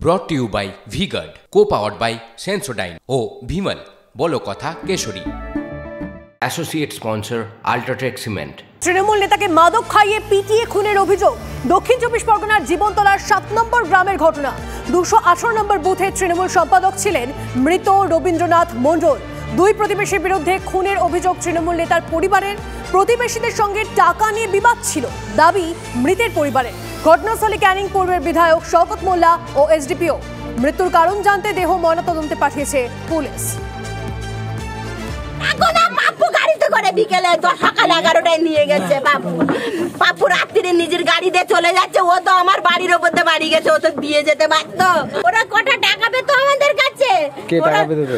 ব্রট to you by Vguard, co-powered by Sensodyne ও ভিমল বলো কথা Kesari. Associate sponsor UltraTech cement. Trinamool নেতাকে মাদক খাইয়ে পিটিয়ে খুনের অভিযোগ। দক্ষিণ চব্বিশ পরগনার জীবনতলার 7 নম্বর গ্রামের ঘটনা। 218 নম্বর বুথে তৃণমূল সম্পাদক ছিলেন মৃত রবীন্দ্রনাথ মণ্ডল। দুই প্রতিবেশীর বিরুদ্ধে খুনের অভিযোগ তৃণমূল নেতার পরিবারের। প্রতিবেশীদের সঙ্গে টাকা নিয়ে বিবাদ ছিল, দাবি মৃতের পরিবারের। ঘটনাস্থলে ক্যানিং পূর্বের বিধায়ক শওকত মোল্লা ও এসডিপিও। মৃত্যুর কারণ জানতে দেহ ময়নাতদন্তে পাঠিয়েছে পুলিশ। বিকেলে সকাল 11টায় নিয়ে গেছে পাপ্পু রাত্রিরে নিজের গাড়িতে চলে যাচ্ছে। ও তো আমার বাড়ির ওপর দিয়ে বাড়ি গেছে, ও তো দিয়ে যেতে পারতো। ওরা কটা টাকা পেতো আমাদের কাছে?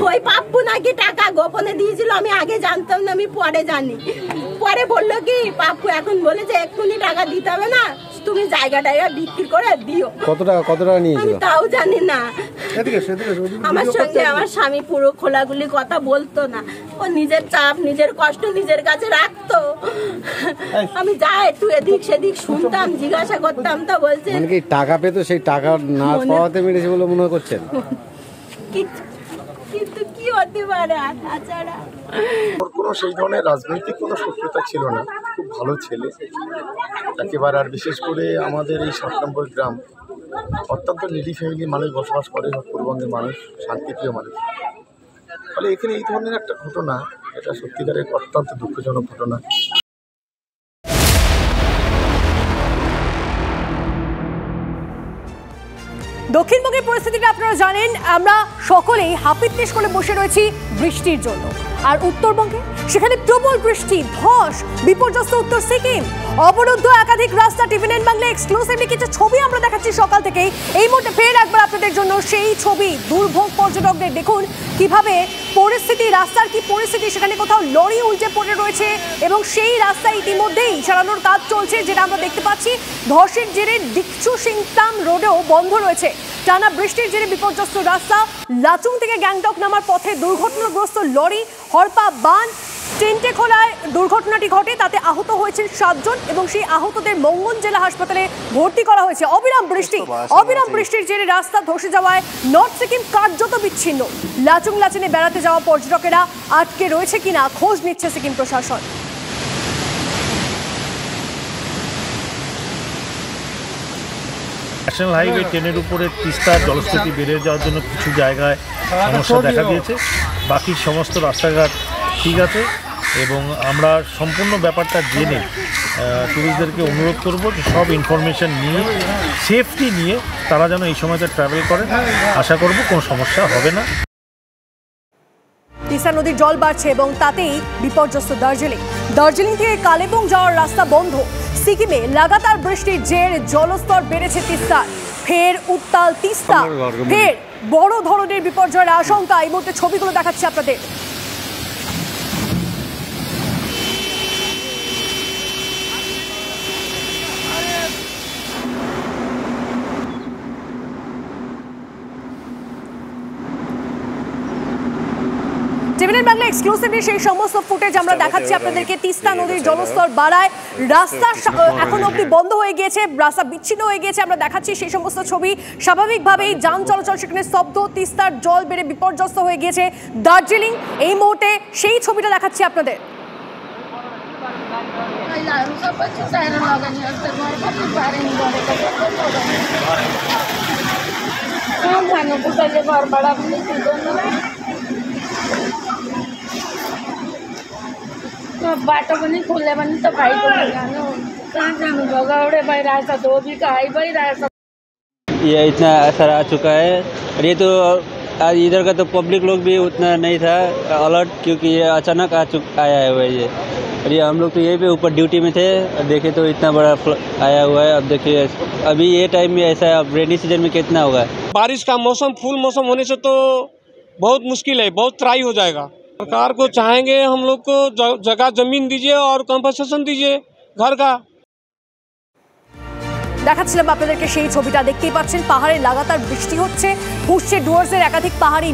ওই পাপ্পু নাকি টাকা গোপনে দিয়েছিল, আমি আগে জানতাম না, আমি পরে জানি। পরে বললো কি পাপ্পু এখন বলেছে এক্ষুনি টাকা দিতে হবে না, তুমি জায়গাটা বিক্রি করে দিও। কত টাকা নিয়েছিল তাও জানি না। আমার সঙ্গে আমার স্বামী পুরো খোলাগুলি কথা বলতো না, ও নিজের চাপ নিজের কষ্ট নিজের কাছে রাখতো। আমি যা একটু এদিক সেদিক শুনতাম, জিজ্ঞাসা করতাম, তো বলছে কি টাকা পেতো, সেই টাকা না পাওয়াতে মেরেছে বলে মনে করছেন? কিন্তু কি হতে পারে তাছাড়া কোনো সেই ধরনের রাজনৈতিক কোনো শত্রুতা ছিল না। খুব ভালো ছেলে একেবারে। আর বিশেষ করে আমাদের এই 7 নম্বর গ্রাম অত্যন্ত নিডি ফ্যামিলির মানুষ বসবাস করে, পূর্ববঙ্গের মানুষ, শান্তিপ্রিয় মানুষ। ফলে এখানে এই ধরনের একটা ঘটনা, এটা সত্যিকারের অত্যন্ত দুঃখজনক ঘটনা। দক্ষিণবঙ্গের পরিস্থিতিটা আপনারা জানেন, আমরা সকলেই হাপিত্তিশ করে বসে রয়েছি বৃষ্টির জন্য। আর উত্তরবঙ্গে সেখানে প্রবল বৃষ্টি, ধস, বিপর্যস্ত উত্তর সিকিম, অবরুদ্ধ একাধিক রাস্তা। টিভি9 বাংলা এক্সক্লুসিভলি কিছু ছবি আমরা দেখাচ্ছি সকাল থেকেই। এই মুহূর্তে ফের একবার আপনাদের জন্য সেই ছবি। দুর্ভোগ পর্যটকদের, দেখুন কিভাবে পরিস্থিতি, রাস্তার কি পরিস্থিতি। সেখানে কোথাও লরি উল্টে পড়ে রয়েছে এবং সেই রাস্তা ইতিমধ্যেই সারানোর কাজ চলছে, যেটা আমরা দেখতে পাচ্ছি। ধসের জেরে ডিকচু সিংতাম রোডেও বন্ধ রয়েছে। টানা বৃষ্টির জেরে বিপর্যস্ত রাস্তা। লাচুং থেকে গ্যাংটক নামার পথে দুর্ঘটনাগ্রস্ত লরি। হরপা বান টেন্টে খোলায় দুর্ঘটনাটি ঘটে, তাতে আহত হয়েছেন 7 জন এবং সেই আহতদের মঙ্গল জেলা হাসপাতালে ভর্তি করা হয়েছে। অবিরাম বৃষ্টির জেরে রাস্তা ধসে যাওয়ায় নর্থ সিকিম কার্যত বিচ্ছিন্ন। লাচুং লাচেনে বেড়াতে যাওয়া পর্যটকেরা আটকে রয়েছে কিনা খোঁজ নিচ্ছে সিকিম প্রশাসন। ন্যাশনাল হাইওয়ে 10-এর উপরে তিস্তার জলস্রোতি বেড়ে যাওয়ার জন্য কিছু জায়গায় সমস্যা দেখা দিয়েছে। বাকি সমস্ত রাস্তাঘাট ঠিক আছে এবং আমরা সম্পূর্ণ ব্যাপারটা জেনে ট্যুরিস্টদেরকে অনুরোধ করব যে সব ইনফরমেশন নিয়ে, সেফটি নিয়ে তারা যেন এই সময়তে ট্রাভেল করেন। আশা করব কোনো সমস্যা হবে না। তিস্তা নদীর জল বাড়ছে এবং তাতেই বিপর্যস্ত দার্জিলিং থেকে কালেবুং যাওয়ার রাস্তা বন্ধ। সিকিমে লাগাতার বৃষ্টির জের জলস্তর বেড়েছে তিস্তার। ফের উত্তাল তিস্তা, ফের বড় ধরনের বিপর্যয়ের আশঙ্কা। এই মুহূর্তে ছবিগুলো দেখাচ্ছি আপনাদের। টিভি9 বাংলা এক্সক্লুসিভলি সেই সমস্ত ফুটেজ আমরা দেখাচ্ছি আপনাদেরকে। তিস্তা নদীর জলস্তর বাড়ায়, রাস্তা এখন অবধি বন্ধ হয়ে গিয়েছে, রাস্তা বিচ্ছিন্ন হয়ে গিয়েছে। আমরা দেখাচ্ছি সেই সমস্ত ছবি। স্বাভাবিকভাবেই যান চলাচল সেখানে স্তব্ধ। তিস্তার জল বেড়ে বিপর্যস্ত হয়ে গিয়েছে দার্জিলিং। এই মুহূর্তে সেই ছবিটা দেখাচ্ছি আপনাদের। बाटो पनि खुल्ले पनि त भाइको जानु कहाँ जानु भगाउडे भइरहेछ, धोबी का हाई भइरहेछ। ये इतना असर आ चुका है। और ये तो आज इधर का तो पब्लिक लोग भी उतना नहीं था अलर्ट, क्योंकि ये अचानक आया हुआ है ये। और ये हम लोग तो यहीं पे ऊपर ड्यूटी में थे, देखे तो इतना बड़ा आया हुआ है। अब देखिए अभी ये टाइम में ऐसा है, अब रेनी सीजन में कितना होगा। बारिश का मौसम, फुल मौसम होने से तो बहुत मुश्किल है, बहुत त्राही हो जाएगा। सरकार को चाहेंगे हम लोग को जगह जमीन दीजिए और कंपनसेशन दीजिए घर का। দেখাচ্ছিলাম আপনাদেরকে সেই ছবিটা, দেখতেই পাচ্ছেন পাহাড়ে লাগাতার বৃষ্টি হচ্ছে, ফুসছে ডুয়ার্সের একাধিক পাহাড়ি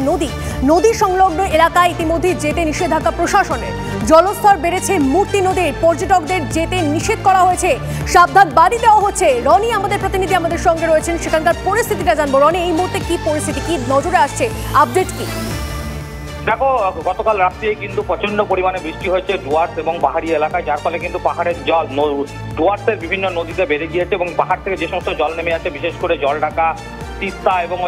নদী সংলগ্ন এলাকায় ইতিমধ্যে যেতে নিষেধাজ্ঞা প্রশাসনের। জলস্তর বেড়েছে মূর্তি নদীর, পর্যটকদের যেতে নিষেধ করা হয়েছে, সাবধান বাড়ি দেওয়া হচ্ছে। রনি আমাদের প্রতিনিধি আমাদের সঙ্গে রয়েছেন, সেখানকার পরিস্থিতিটা জানবো। রনি, এই মুহূর্তে কি পরিস্থিতি, কি নজরে আসছে, আপডেট কি? দেখো, গতকাল রাত্রে কিন্তু প্রচন্ড পরিমাণে বৃষ্টি হয়েছে ডুয়ার্স এবং পাহাড়ি এলাকায়, যার ফলে কিন্তু পাহাড়ের জল ডুয়ার্সের বিভিন্ন নদীতে বেড়ে গিয়েছে এবং পাহাড় থেকে যে সমস্ত জল নেমে আছে, বিশেষ করে জলঢাকা, তিস্তা এবং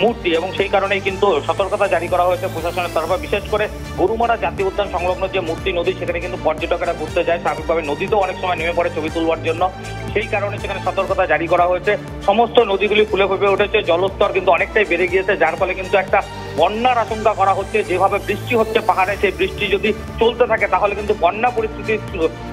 মূর্তি, এবং সেই কারণেই কিন্তু সতর্কতা জারি করা হয়েছে প্রশাসনের তরফে। বিশেষ করে গরুমারা জাতীয় উদ্যান সংলগ্ন যে মূর্তি নদী, সেখানে কিন্তু পর্যটকেরা ঘুরতে যায়, স্বাভাবিকভাবে নদীতেও অনেক সময় নেমে পড়ে ছবি তুলবার জন্য। সেই কারণে সেখানে সতর্কতা জারি করা হয়েছে। সমস্ত নদীগুলি ফুলে ফেপে উঠেছে, জলস্তর কিন্তু অনেকটাই বেড়ে গিয়েছে, যার ফলে কিন্তু একটা বন্যার আশঙ্কা করা হচ্ছে। যেভাবে বৃষ্টি হচ্ছে পাহাড়ে, সেই বৃষ্টি যদি চলতে থাকে তাহলে কিন্তু বন্যা পরিস্থিতি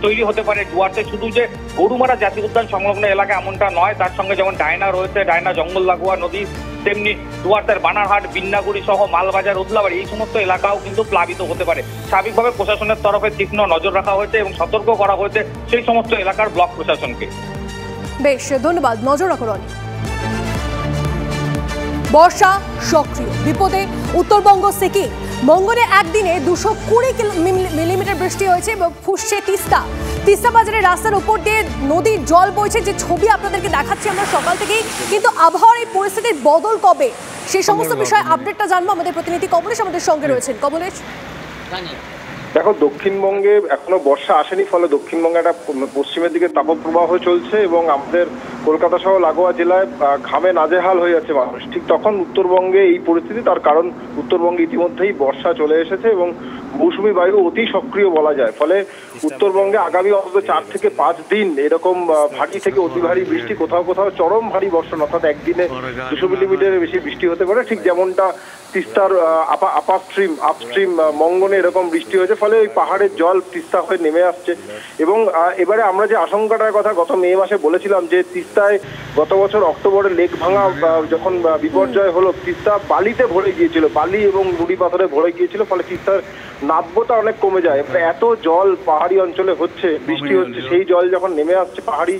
তৈরি হতে পারে ডুয়ার্সে। শুধু যে গরুমারা জাতীয় উদ্যান সংলগ্ন এলাকা এমনটা নয়, তার সঙ্গে যেমন ডায়না রয়েছে, ডায়না জঙ্গল লাগোয়া নদী, তেমনি ডুয়ার্সের বানারহাট, বিন্নাগুড়ি সহ মালবাজার, উদলাবাড়ি, এই সমস্ত এলাকাও কিন্তু প্লাবিত হতে পারে। স্বাভাবিকভাবে প্রশাসনের তরফে তীক্ষ্ণ নজর রাখা হয়েছে এবং সতর্ক করা হয়েছে সেই সমস্ত এলাকার ব্লক প্রশাসনকে। বেশ, ধন্যবাদ, নজর রাখো রনি। বর্ষা সক্রিয়, বিপদে উত্তরবঙ্গ, সিকিম। মঙ্গলে একদিনে 220 মিলিমিটার বৃষ্টি হয়েছে এবং ফুসছে তিস্তা বাজারের রাস্তার উপর দিয়ে নদীর জল বইছে, যে ছবি আপনাদেরকে দেখাচ্ছি আমরা সকাল থেকেই। কিন্তু আবহাওয়ার এই পরিস্থিতির বদল কবে, সেই সমস্ত বিষয়ে আপডেটটা জানবো। আমাদের প্রতিনিধি কমলেশ আমাদের সঙ্গে রয়েছেন। কমলেশ, দেখো, দক্ষিণবঙ্গে এখনো বর্ষা আসেনি, ফলে দক্ষিণবঙ্গে একটা পশ্চিমের দিকে তাপপ্রবাহ চলছে এবং আমাদের কলকাতা সহ লাগোয়া জেলায় ঘামে নাজেহাল হয়ে যাচ্ছে মানুষ। ঠিক তখন উত্তরবঙ্গে এই পরিস্থিতি, তার কারণ উত্তরবঙ্গে ইতিমধ্যেই বর্ষা চলে এসেছে এবং মৌসুমী বায়ু অতি সক্রিয় বলা যায়। ফলে উত্তরবঙ্গে আগামী অন্তত 4 থেকে 5 দিন এরকম ভারী থেকে অতি ভারী বৃষ্টি, কোথাও কোথাও চরম ভারী বর্ষণ, অর্থাৎ একদিনে 200 মিলিমিটারের বেশি বৃষ্টি হতে পারে। ঠিক যেমনটা তিস্তার আপস্ট্রিম মঙ্গনে এরকম বৃষ্টি হয়েছে, ফলে ওই পাহাড়ের জল তিস্তা হয়ে নেমে আসছে। এবং এবারে আমরা যে আশঙ্কাটার কথা গত মে মাসে বলেছিলাম, যে তিস্তায় গত বছর অক্টোবরে লেক ভাঙা যখন বিপর্যয় হলো, তিস্তা বালিতে ভরে গিয়েছিল, বালি এবং নুড়ি পাথরে ভরে গিয়েছিল, ফলে তিস্তার নাব্যতা অনেক কমে যায়। এত জল পাহাড়ি অঞ্চলে হচ্ছে, বৃষ্টি হচ্ছে, সেই জল যখন নেমে আসছে পাহাড়ি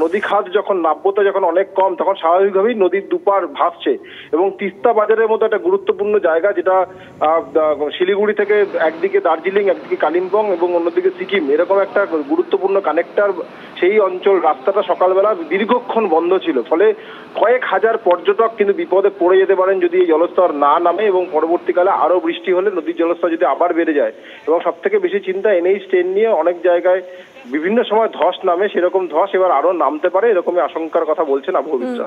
নদী খাত, যখন নাব্যতা যখন অনেক কম, তখন স্বাভাবিকভাবেই নদীর দুপার ভাসছে। এবং তিস্তা বাজারের মতো একটা গুরুত্বপূর্ণ জায়গা, যেটা শিলিগুড়ি থেকে একদিকে দার্জিলিং, একদিকে কালিম্পং এবং অন্যদিকে সিকিম, এরকম একটা গুরুত্বপূর্ণ কানেক্টর, সেই অঞ্চল রাস্তাটা সকালবেলা দীর্ঘক্ষণ বন্ধ ছিল। ফলে কয়েক হাজার পর্যটক কিন্তু বিপদে পড়ে যেতে পারেন যদি এই জলস্তর না নামে, এবং পরবর্তীকালে আরো বৃষ্টি হলে নদীর জলস্তর যদি আবার বেড়ে যায়। এবং সব থেকে বেশি চিন্তা NH 10 নিয়ে অনেক জায়গায় বিভিন্ন সময় ধস নামে, সেরকম ধস এবার আরো নামতে পারে, এরকমই আশঙ্কার কথা বলছেন আবহাওয়াবিদরা।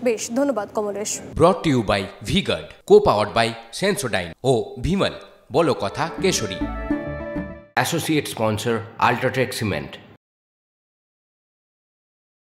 বেশ, ধন্যবাদ Kamlesh. Brought to you by Vguard, co-powered by Sensodyne ও ভিমল, বলো কথা Kesari. Associate sponsor UltraTech cement.